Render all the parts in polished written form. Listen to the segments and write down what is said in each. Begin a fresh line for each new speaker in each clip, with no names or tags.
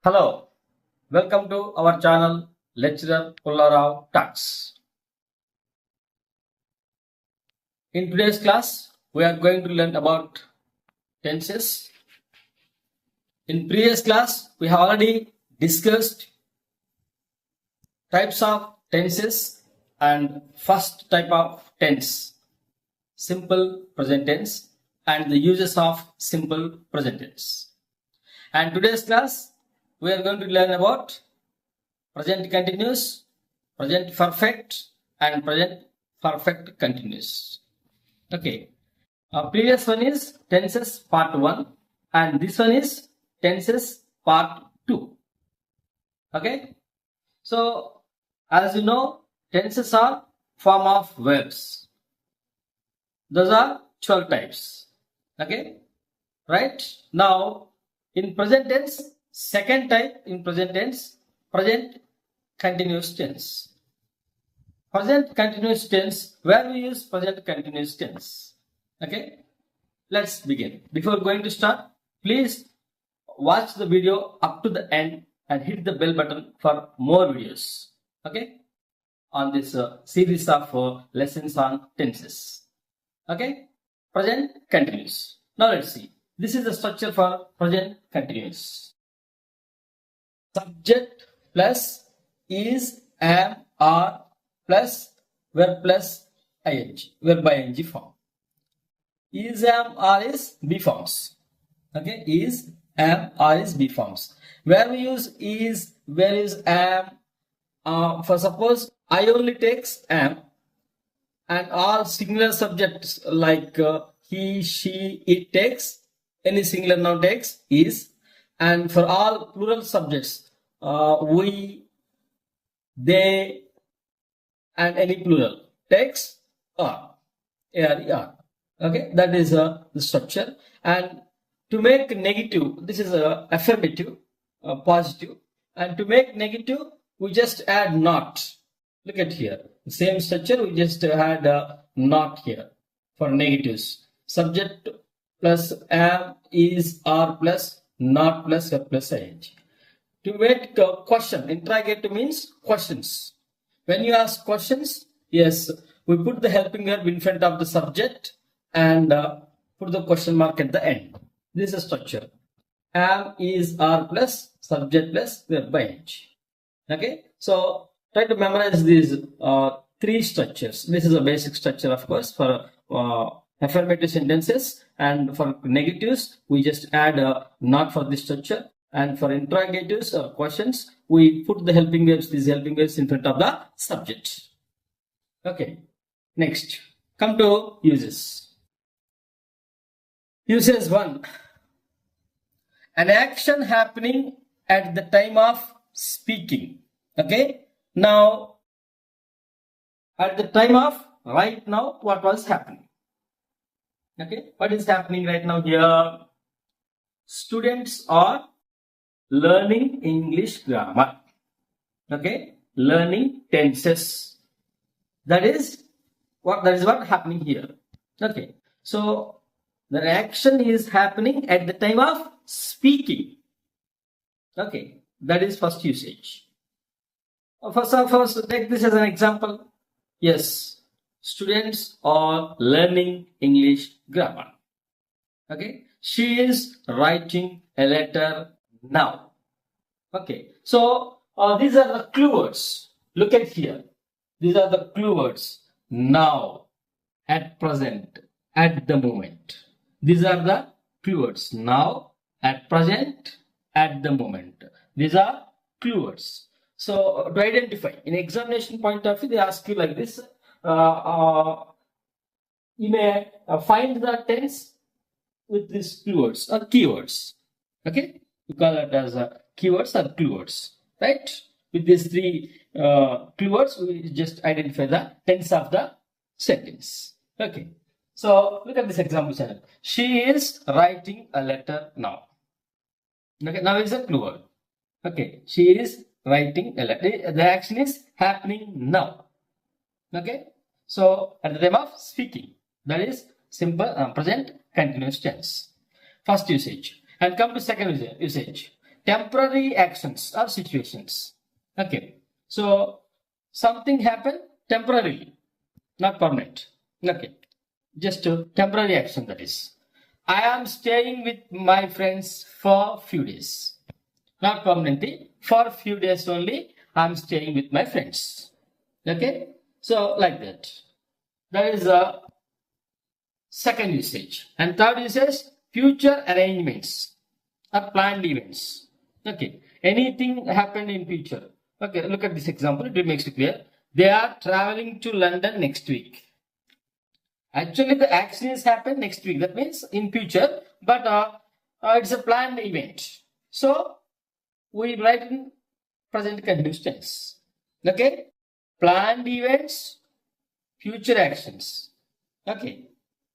Hello, welcome to our channel Lecturer Pullarao Talks. In today's class, we are going to learn about tenses. In previous class, we have already discussed types of tenses and first type of tense, simple present tense, and the uses of simple present tense. And today's class, we are going to learn about present continuous, present perfect, and present perfect continuous. Okay. Previous one is tenses part 1 and this one is tenses part 2. Okay. So, as you know, tenses are form of verbs. Those are 12 types. Okay. Right. Now, in present tense, second type in present tense, present continuous tense. Present continuous tense, where we use present continuous tense. Okay, let's begin. Before going to start, please watch the video up to the end and hit the bell button for more videos. Okay, on this series of lessons on tenses. Okay, present continuous. Now let's see. This is the structure for present continuous. Subject plus is, am, are plus verb plus ing, verb by ing form. Is, am, are is be forms. Okay, is, am, are is be forms. Where we use is, where is am. For suppose I only takes am, and all singular subjects like he, she, it takes any singular noun takes is, and for all plural subjects we, they, and any plural takes are. Okay, that is the structure. And to make negative, this is a affirmative, positive, and to make negative we just add not. Look at here, the same structure, we just had not here for negatives. Subject plus am, is, are plus not plus verb plus ing. To make a question, interrogative means questions. When you ask questions, yes, we put the helping verb in front of the subject and put the question mark at the end. This is a structure. Am, is, are plus subject plus verb by ing. Okay, so try to memorize these three structures. This is a basic structure, of course, for affirmative sentences, and for negatives we just add not for this structure, and for interrogatives or questions we put the helping verbs, these helping verbs in front of the subject. Okay, next come to uses. Uses 1. An action happening at the time of speaking. Okay, now at the time of right now, what was happening? Okay, what is happening right now here? Students are learning English grammar. Okay, learning tenses. That is what happening here. Okay, so the action is happening at the time of speaking. Okay, that is first usage. First take this as an example. Yes, students are learning English grammar. Okay, she is writing a letter now. Okay, so these are the clue words. Look at here. These are the clue words. Now, at present, at the moment. These are the clue words. Now, at present, at the moment. These are clue words. So to identify, in examination point of view, they ask you like this. You may find the tense with these clue words or keywords. Okay, we call it as keywords or clue words, right? With these three clue words, we just identify the tense of the sentence. Okay, so look at this example channel. She is writing a letter now. Okay, now it's a clue word. Okay, she is writing a letter. The action is happening now. Okay, so at the time of speaking, that is simple present continuous tense. First usage. And come to second usage. temporary actions or situations. Okay. So something happened temporarily, not permanent. Okay. Just a temporary action, that is. I am staying with my friends for few days. Not permanently. For few days only, I am staying with my friends. Okay. So like that. That is a second usage. And third usage, future arrangements or planned events. Okay. Anything happened in future. Okay. Look at this example. It makes it clear. They are traveling to London next week. Actually, the action is happen next week. That means in future, but it's a planned event. So we write in present continuous tense. Okay, planned events, future actions. Okay,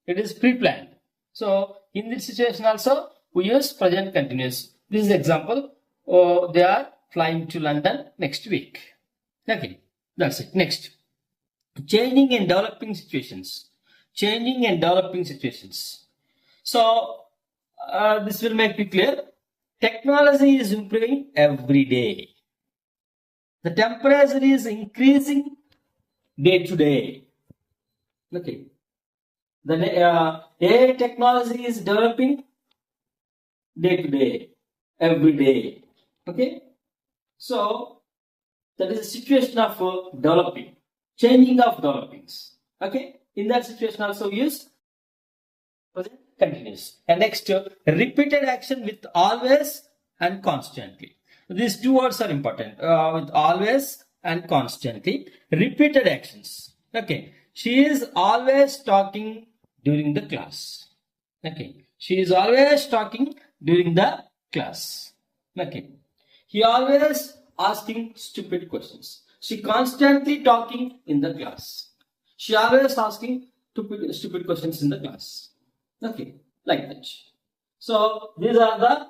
it is pre-planned. So in this situation also we use present continuous. This is example. They are flying to London next week. Okay, that's it. Next, changing and developing situations. Changing and developing situations. So this will make it clear. Technology is improving every day. The temperature is increasing day to day. Okay. The AI technology is developing day to day, every day. Okay. So that is a situation of developing, changing of developings. Okay. In that situation also use present continuous. And next, repeated action with always and constantly. These two words are important. With always and constantly. Repeated actions. Okay. She is always talking during the class. Okay. She is always talking during the class. Okay. He always asking stupid questions. She constantly talking in the class. She always asking stupid questions in the class. Okay, like that. So these are the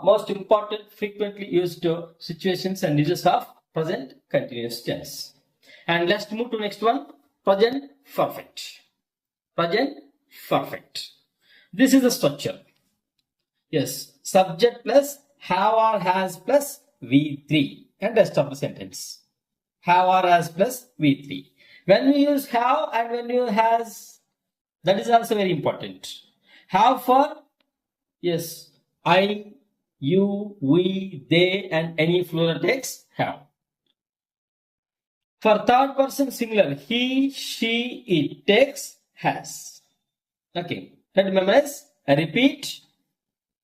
most important frequently used situations and uses of present continuous tense. And let's move to next one, present perfect. Present perfect. This is the structure. Yes, subject plus have or has plus V3 and rest of the sentence. Have or has plus V3. When we use have and when you has, that is also very important. Have for, yes, I, you, we, they, and any plural takes have. For third person singular, he, she, it takes has. Okay, let me memorize. I repeat.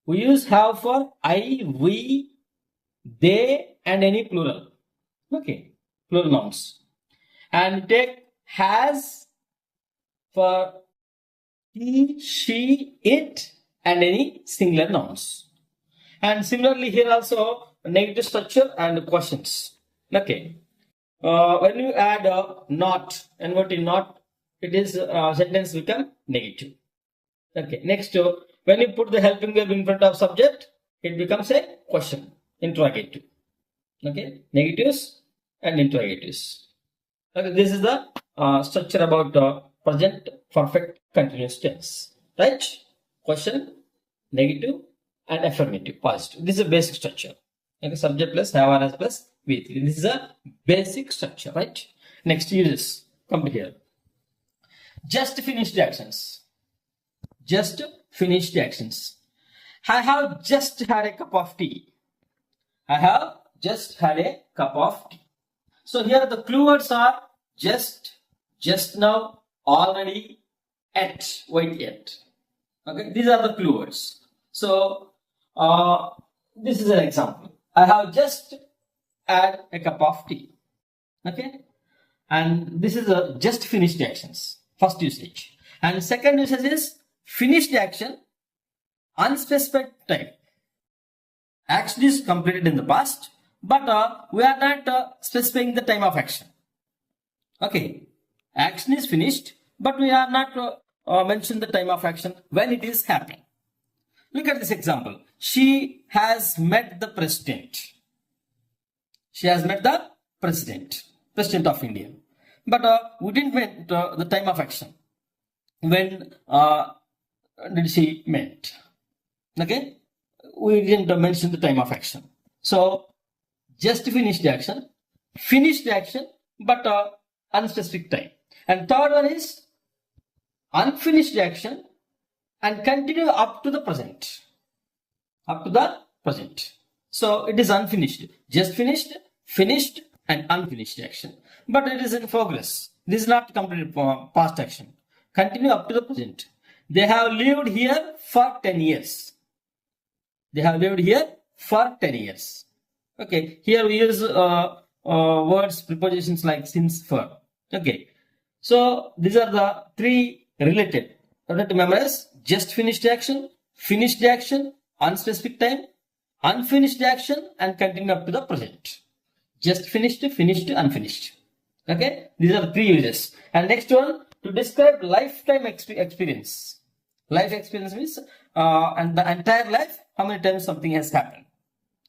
We use have for I, we, they, and any plural. Okay, plural nouns. And take has for he, she, it, and any singular nouns. And similarly here also negative structure and questions. Okay. When you add not and what is not, it is sentence become negative. Okay. Next, when you put the helping verb in front of subject, it becomes a question, interrogative. Okay. Negatives and interrogatives. Okay, this is the structure about present perfect continuous tense, right? Question, negative, and affirmative, positive. This is a basic structure. Okay, subject plus have or has plus V3. This is a basic structure, right? Next uses. Come to here. Just finished actions. Just finished actions. I have just had a cup of tea. I have just had a cup of tea. So here the clue words are just now, already, at, wait yet. Okay, these are the clue words. So this is an example. I have just had a cup of tea. Okay, and this is a just finished actions. First usage. And second usage is finished action, unspecified time. Action is completed in the past, but we are not specifying the time of action. Okay, action is finished, but we are not mention the time of action when it is happening. Look at this example. She has met the president. She has met the president of India. But we didn't meet the time of action. When did she met? Okay, we didn't mention the time of action. So just finished action, but unspecific time. And third one is unfinished action and continue up to the present. Up to the present. So it is unfinished. Just finished, finished, and unfinished action. But it is in progress. This is not completed past action. Continue up to the present. They have lived here for 10 years. They have lived here for 10 years. Okay, here we use words, prepositions like since, for. Okay, so these are the three related. To memorize: just finished action, unspecific time, unfinished action, and continue up to the present. Just finished, finished, unfinished. Okay, these are the three uses. And next one, to describe lifetime experience. Life experience means and the entire life, how many times something has happened.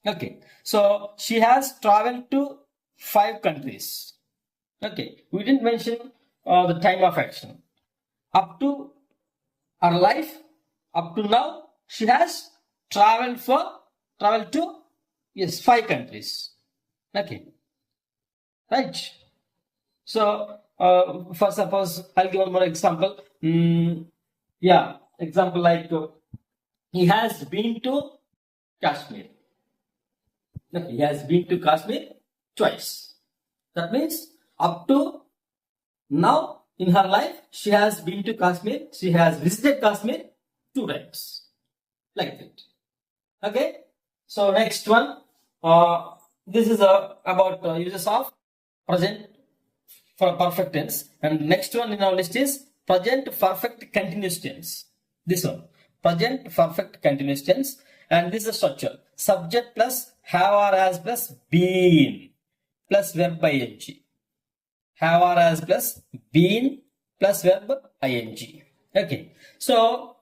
Okay, so she has traveled to 5 countries. Okay, we didn't mention the time of action. Up to her life, up to now, she has traveled to, yes, 5 countries. Okay, right. So for suppose I'll give one more example. Yeah, example like he has been to Kashmir. Okay, he has been to Kashmir twice. That means up to now in her life, she has been to Kashmir. She has visited Kashmir 2 times. Like that. Okay. So next one. This is about uses of present for perfect tense. And next one in our list is present perfect continuous tense. This one. Present perfect continuous tense. And this is a structure. Subject plus have or has plus been plus verb ing. Have or has plus been plus verb ing. Okay. So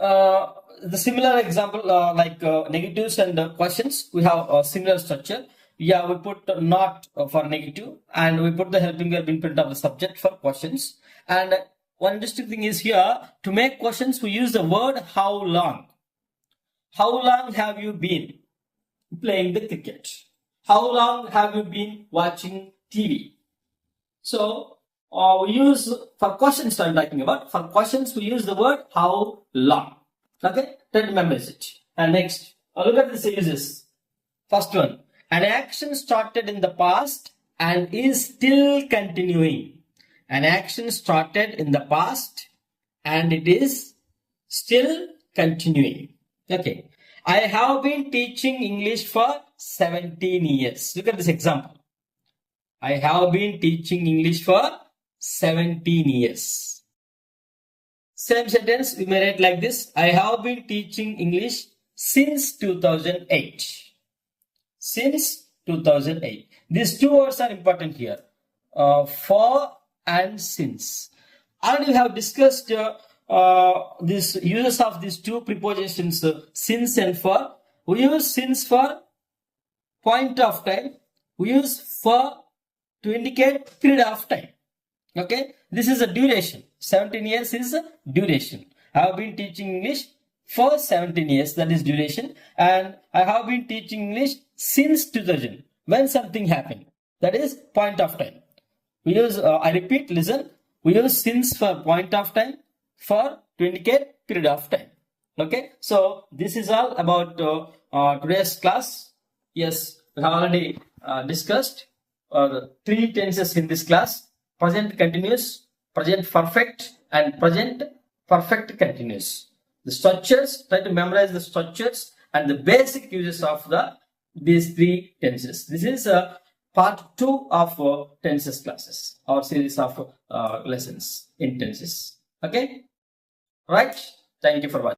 the similar example like negatives and questions, we have a similar structure. Yeah, we put not for negative and we put the helping verb in front of the subject for questions. And one interesting thing is here, to make questions we use the word how long. How long have you been playing the cricket? How long have you been watching TV? So we use, for questions I'm talking about, for questions we use the word how long. Okay, try to memorize it. And next, look at these uses. First one, an action started in the past and is still continuing. An action started in the past and it is still continuing. Okay, I have been teaching English for 17 years. Look at this example. I have been teaching English for 17 years. Same sentence, we may write like this. I have been teaching English since 2008. Since 2008. These 2 words are important here. For and since. Already we have discussed these uses of these 2 prepositions, since and for. We use since for point of time. We use for to indicate period of time. Okay, this is a duration. 17 years is a duration. I have been teaching English for 17 years, that is duration. And I have been teaching English since 2000, when something happened. That is point of time. We use, I repeat, listen. We use since for point of time, for to indicate period of time. Okay, so this is all about today's class. Yes, we have already discussed the 3 tenses in this class: present continuous, present perfect, and present perfect continuous. The structures, try to memorize the structures and the basic uses of these 3 tenses. This is part 2 of tenses classes, our series of lessons in tenses. Okay, right? Thank you for watching.